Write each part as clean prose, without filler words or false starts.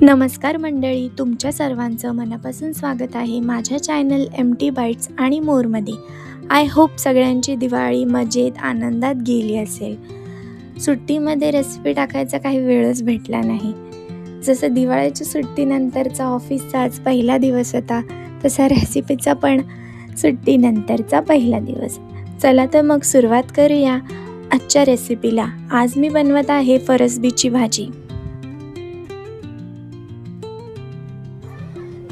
नमस्कार मंडळी, तुमच्या सर्वांचं मनापासून स्वागत आहे माझ्या चॅनल MT बाईट्स आणि मोरमध्ये. आय होप सगळ्यांची दिवाळी मजेत आनंदात गेली असेल. सुट्टीमध्ये रेसिपी टाकायचा काही वेळच भेटला नाही. जसं दिवाळीच्या सुट्टीनंतरचा ऑफिसचा आज पहिला दिवस होता, तसा रेसिपीचा पण सुट्टीनंतरचा पहिला दिवस. चला तर मग सुरुवात करूया आजच्या रेसिपीला. आज मी बनवत आहे फरसबीची भाजी.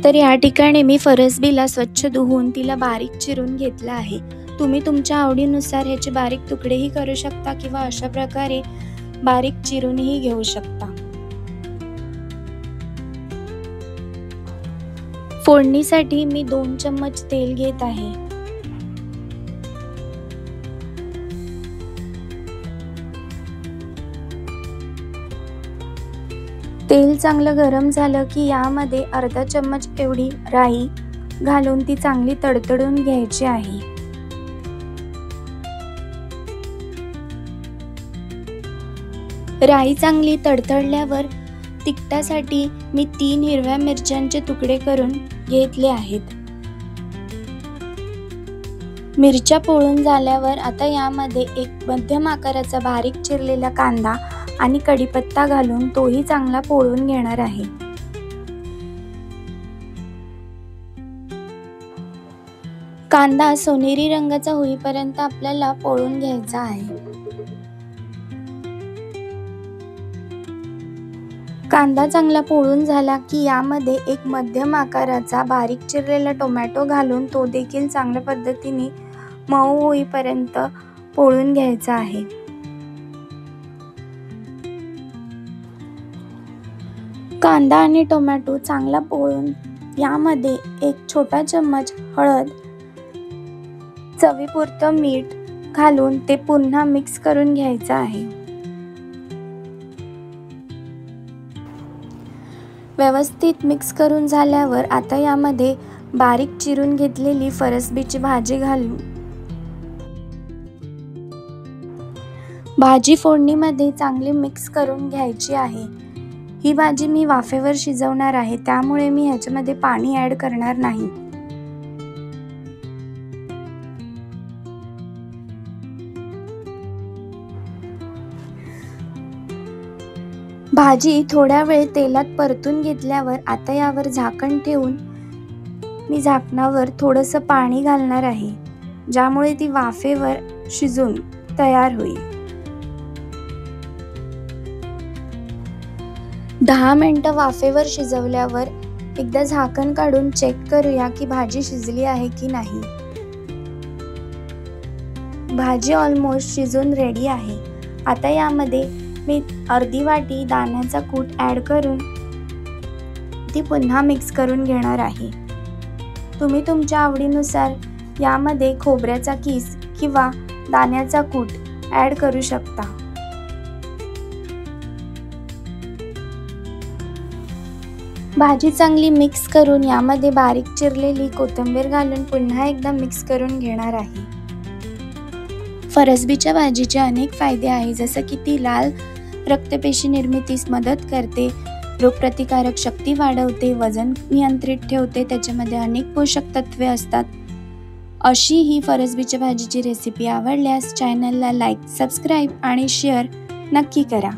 तर या ठिकाणी मी फरसबीला स्वच्छ धुवून तिला बारीक चिरून घेतला आहे. तुम्ही तुमच्या आवडीनुसार ह्याचे बारीक तुकडेही करू शकता किंवा अशा प्रकारे बारीक चिरूनही घेऊ शकता. फोडणीसाठी मी 2 चम्मच तेल घेत आहे. तेल चांगलं गरम झालं की यामध्ये अर्धा चम्मच एवढी राई घालून ती चांगली तडतडून घ्यायची आहे. राई चांगली तडतडल्यावर तिखटासाठी मी 3 हिरव्या मिरच्यांचे तुकडे करून घेतले आहेत. मिरच्या पोळून झाल्यावर आता यामध्ये एक मध्यम आकाराचा बारीक चिरलेला कांदा आणि कढीपत्ता घालून तोही चांगला पोळून घेणार आहे. कांदा सोनेरी रंगाचा होईपर्यंत आपल्याला पोळून घ्यायचा आहे. कांदा चांगला पोळून झाला की यामध्ये एक मध्यम आकाराचा बारीक चिरलेला टोमॅटो घालून तो देखील चांगल्या पद्धतीने मऊ होईपर्यंत पोळून घ्यायचा आहे. कांदा आणि टोमॅटो चांगला पोळून यामध्ये एक छोटा चम्मच हळद, चवीपुरतं मीठ घालून ते पुन्हा मिक्स करून घ्यायचं आहे. व्यवस्थित मिक्स करून झाल्यावर आता यामध्ये बारीक चिरून घेतलेली फरसबीची भाजी घालून भाजी फोडणीमध्ये चांगली मिक्स करून घ्यायची आहे. ही भाजी मी वाफेवर शिजवणार आहे, त्यामुळे मी ह्याच्यामध्ये पाणी ऍड करणार नाही. भाजी थोड्या वेळ तेलात परतून घेतल्यावर आता यावर झाकण ठेवून मी झाकणावर थोडंसं पाणी घालणार आहे, ज्यामुळे ती वाफेवर शिजून तयार होईल. 10 मिनिटं वाफेवर शिजवल्यावर एकदा झाकण काढून चेक करूया की भाजी शिजली आहे की नाही. भाजी ऑलमोस्ट शिजून रेडी आहे. आता यामध्ये मी अर्धी वाटी दाण्याचा कूट ॲड करून ती पुन्हा मिक्स करून घेणार आहे. तुम्ही तुमच्या आवडीनुसार यामध्ये खोबऱ्याचा किस किंवा दाण्याचा कूट ॲड करू शकता. भाजी चांगली मिक्स करून यामध्ये बारीक चिरलेली कोथिंबीर घालून पुन्हा एकदा मिक्स करून घेणार आहे. फरसबीच्या भाजीचे अनेक फायदे आहेत, जसं की ती लाल रक्तपेशी निर्मितीस मदत करते, रोगप्रतिकारक शक्ती वाढवते, वजन नियंत्रित ठेवते, त्याच्यामध्ये अनेक पोषक तत्वे असतात. अशी ही फरसबीच्या भाजीची रेसिपी आवडल्यास चॅनलला लाईक, सबस्क्राईब आणि शेअर नक्की करा.